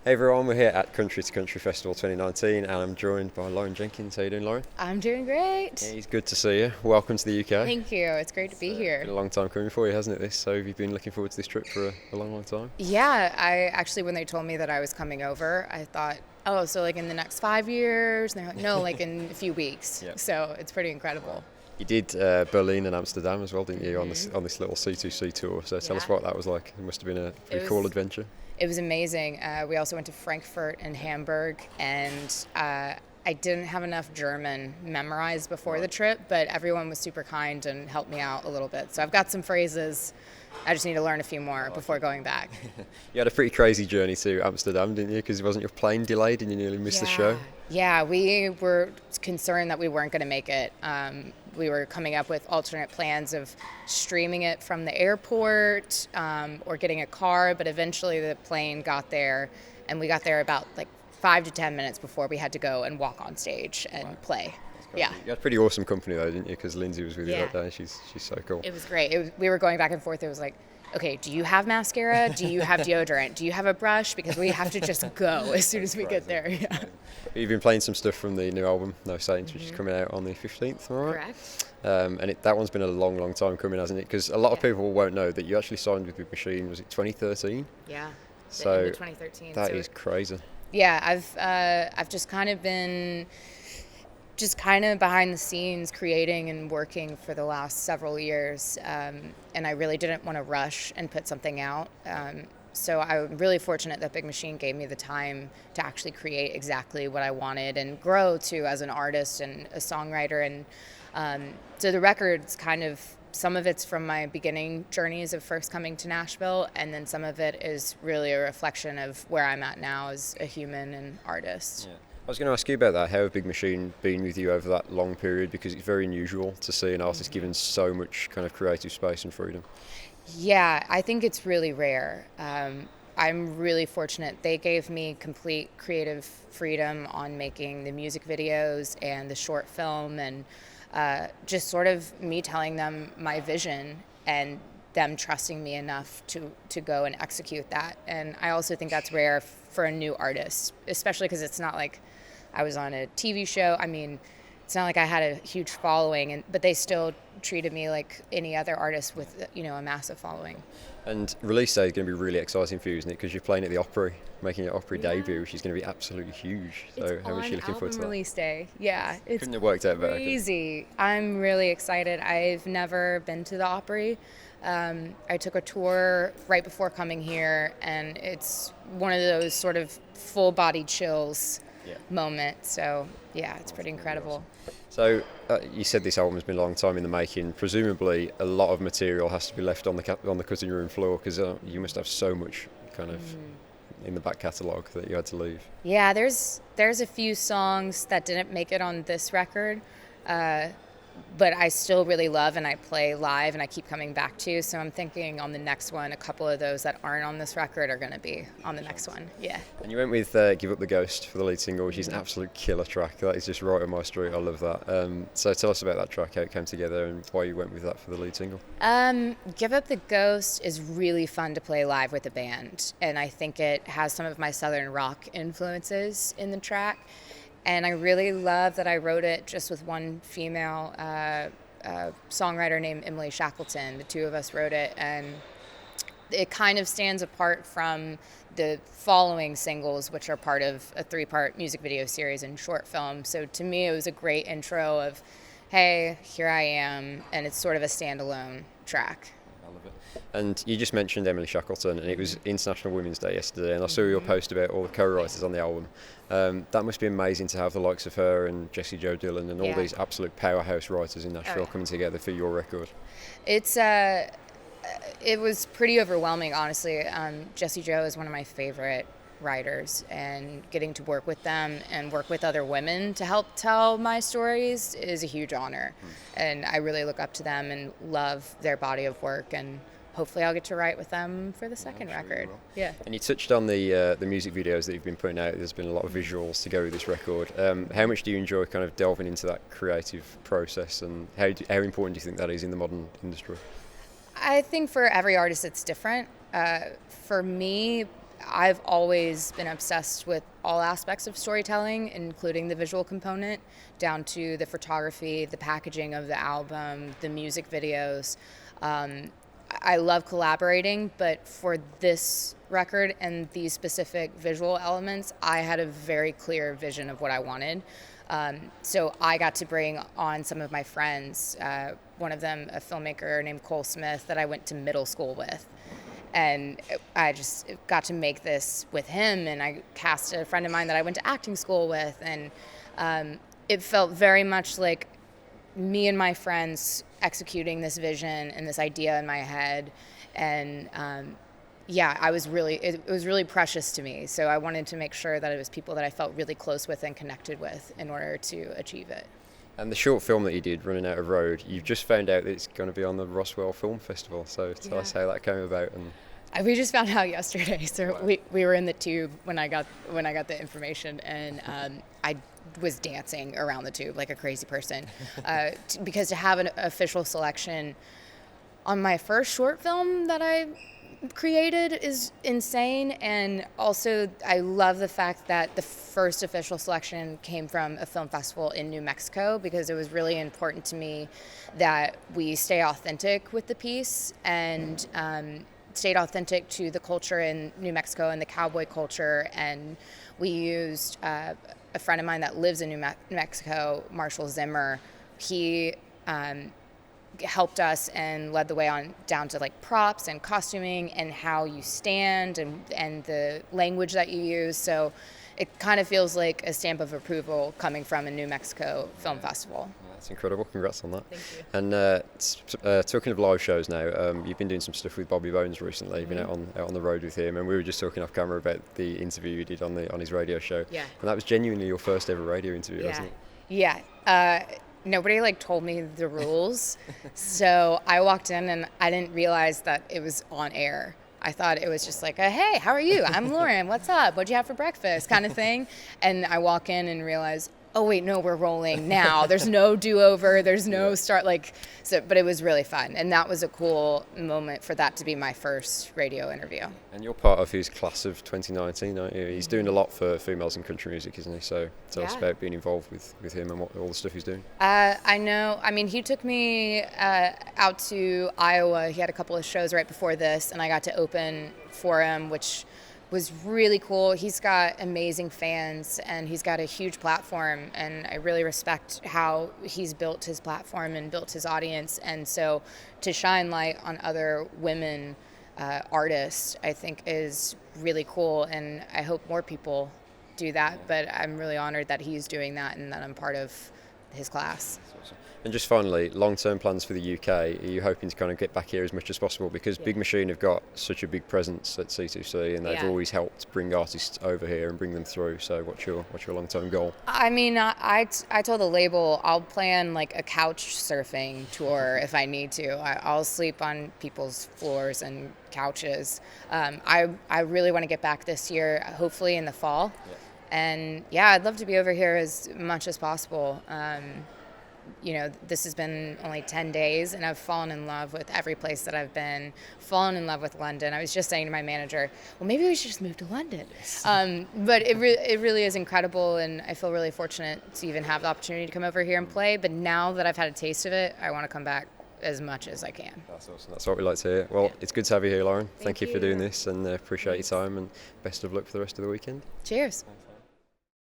Hey everyone, we're here at C2C Country Festival 2019 and I'm joined by Lauren Jenkins. How you doing, Lauren? I'm doing great. Yeah, it's good to see you. Welcome to the UK. Thank you. It's great to be here. Been a long time coming for you, hasn't it, this? So have you been looking forward to this trip for a long time? Yeah, I actually, when they told me that I was coming over, I thought, oh, so like in the next 5 years? And they're like, no, like in a few weeks. Yep. So it's pretty incredible. You did Berlin and Amsterdam as well, didn't you, on this little C2C tour? So tell us what that was like. It must have been a pretty cool adventure. It was amazing. We also went to Frankfurt and Hamburg, and I didn't have enough German memorized before the trip, but everyone was super kind and helped me out a little bit. So I've got some phrases. I just need to learn a few more before going back. You had a pretty crazy journey to Amsterdam, didn't you? Because wasn't your plane delayed and you nearly missed the show? Yeah, we were concerned that we weren't going to make it. We were coming up with alternate plans of streaming it from the airport or getting a car, but eventually the plane got there, and we got there about like 5 to 10 minutes before we had to go and walk on stage and play. Yeah. You had pretty awesome company though, didn't you? Because Lindsay was with you that day. She's so cool. It was great. We were going back and forth. It was like, okay, do you have mascara? Do you have deodorant? Do you have a brush? Because we have to just go as soon as we get there. Yeah. You've been playing some stuff from the new album, No Saints, which is coming out on the 15th, am I right? Correct. And that one's been a long time coming, hasn't it? Because a lot of people won't know that you actually signed with Big Machine, was it 2013? Yeah, so end of 2013. That is crazy. Yeah, I've just kind of been behind the scenes creating and working for the last several years, and I really didn't want to rush and put something out. So I'm really fortunate that Big Machine gave me the time to actually create exactly what I wanted and grow too as an artist and a songwriter. And so the record's kind of, some of it's from my beginning journeys of first coming to Nashville, and then some of it is really a reflection of where I'm at now as a human and artist. Yeah. I was going to ask you about that. How have Big Machine been with you over that long period? Because it's very unusual to see an artist given so much kind of creative space and freedom. Yeah, I think it's really rare. I'm really fortunate. They gave me complete creative freedom on making the music videos and the short film, and just sort of me telling them my vision and them trusting me enough to go and execute that. And I also think that's rare for a new artist, especially because it's not like I was on a TV show. I mean, it's not like I had a huge following, but they still treated me like any other artist with, a massive following. And release day is going to be really exciting for you, isn't it? Because you're playing at the Opry, making your Opry debut, which is going to be absolutely huge. So how much are you looking forward to that? Release day, yeah. It's couldn't have worked out better. Crazy. I'm really excited. I've never been to the Opry. I took a tour right before coming here, and it's one of those sort of full body chills moment. So yeah, it's pretty incredible. So you said this album has been a long time in the making. Presumably a lot of material has to be left on the cutting room floor, because you must have so much kind of in the back catalogue that you had to leave. Yeah, there's a few songs that didn't make it on this record, but I still really love and I play live and I keep coming back to. So I'm thinking on the next one, a couple of those that aren't on this record are going to be on the next one. Yeah. And you went with Give Up the Ghost for the lead single, which is an absolute killer track. That is just right on my street. I love that. So tell us about that track, how it came together and why you went with that for the lead single. Give Up the Ghost is really fun to play live with a band. And I think it has some of my Southern rock influences in the track. And I really love that I wrote it just with one female songwriter named Emily Shackleton. The two of us wrote it, and it kind of stands apart from the following singles, which are part of a 3-part music video series and short film. So to me, it was a great intro of, hey, here I am, and it's sort of a standalone track. I love it. And you just mentioned Emily Shackleton, and it was International Women's Day yesterday, and I saw your post about all the co-writers on the album. That must be amazing to have the likes of her and Jessie Jo Dillon and all these absolute powerhouse writers in Nashville coming together for your record. It was pretty overwhelming, honestly. Jessie Jo is one of my favorite writers, and getting to work with them and work with other women to help tell my stories is a huge honor. And I really look up to them and love their body of work, and hopefully I'll get to write with them for the second record. Yeah. And you touched on the music videos that you've been putting out. There's been a lot of visuals to go with this record. How much do you enjoy kind of delving into that creative process, and how important do you think that is in the modern industry? I think for every artist it's different. For me, I've always been obsessed with all aspects of storytelling, including the visual component, down to the photography, the packaging of the album, the music videos. I love collaborating, but for this record and these specific visual elements, I had a very clear vision of what I wanted. So I got to bring on some of my friends, one of them a filmmaker named Cole Smith that I went to middle school with. And I just got to make this with him, and I cast a friend of mine that I went to acting school with, and it felt very much like me and my friends executing this vision and this idea in my head. And it was really precious to me. So I wanted to make sure that it was people that I felt really close with and connected with in order to achieve it. And the short film that you did, Running Out of Road, you've just found out that it's going to be on the Roswell Film Festival. So tell us how that came about. And we just found out yesterday. So we were in the tube when I got the information, and I was dancing around the tube like a crazy person because to have an official selection on my first short film that I created is insane. And also I love the fact that the first official selection came from a film festival in New Mexico, because it was really important to me that we stay authentic with the piece and stayed authentic to the culture in New Mexico and the cowboy culture. And we used a friend of mine that lives in New Mexico, Marshall Zimmer. He helped us and led the way on down to like props and costuming and how you stand and the language that you use. So it kind of feels like a stamp of approval coming from a New Mexico film festival. That's incredible. Congrats on that. Thank you. And talking of live shows now, you've been doing some stuff with Bobby Bones recently. You've been out on the road with him, and we were just talking off camera about the interview you did on his radio show. Yeah. And that was genuinely your first ever radio interview, wasn't it? Yeah. Nobody told me the rules, so I walked in and I didn't realize that it was on air. I thought it was just like, hey, how are you? I'm Lauren. What's up? What'd you have for breakfast? Kind of thing. And I walk in and realize, oh wait, no, we're rolling now. There's no do-over. There's no start. But it was really fun, and that was a cool moment for that to be my first radio interview. And you're part of his class of 2019, aren't you? He's doing a lot for females in country music, isn't he? So tell us about being involved with him and all the stuff he's doing. I know. I mean, he took me out to Iowa. He had a couple of shows right before this, and I got to open for him, which was really cool. He's got amazing fans, and he's got a huge platform, and I really respect how he's built his platform and built his audience. And so to shine light on other women artists, I think is really cool, and I hope more people do that. But I'm really honored that he's doing that and that I'm part of his class. And just finally, long-term plans for the UK, are you hoping to kind of get back here as much as possible? Because Big Machine have got such a big presence at C2C, and they've always helped bring artists over here and bring them through. So what's your long-term goal? I mean, I told the label I'll plan like a couch surfing tour if I need to. I'll sleep on people's floors and couches. I really want to get back this year, hopefully in the fall. Yeah. And I'd love to be over here as much as possible. This has been only 10 days, and I've fallen in love with every place that I've been, fallen in love with London. I was just saying to my manager, well, maybe we should just move to London. Yes. But it really is incredible, and I feel really fortunate to even have the opportunity to come over here and play. But now that I've had a taste of it, I want to come back as much as I can. That's awesome. That's what we like to hear. Well, It's good to have you here, Lauren. Thank you for doing this, and appreciate your time, and best of luck for the rest of the weekend. Cheers. Thanks.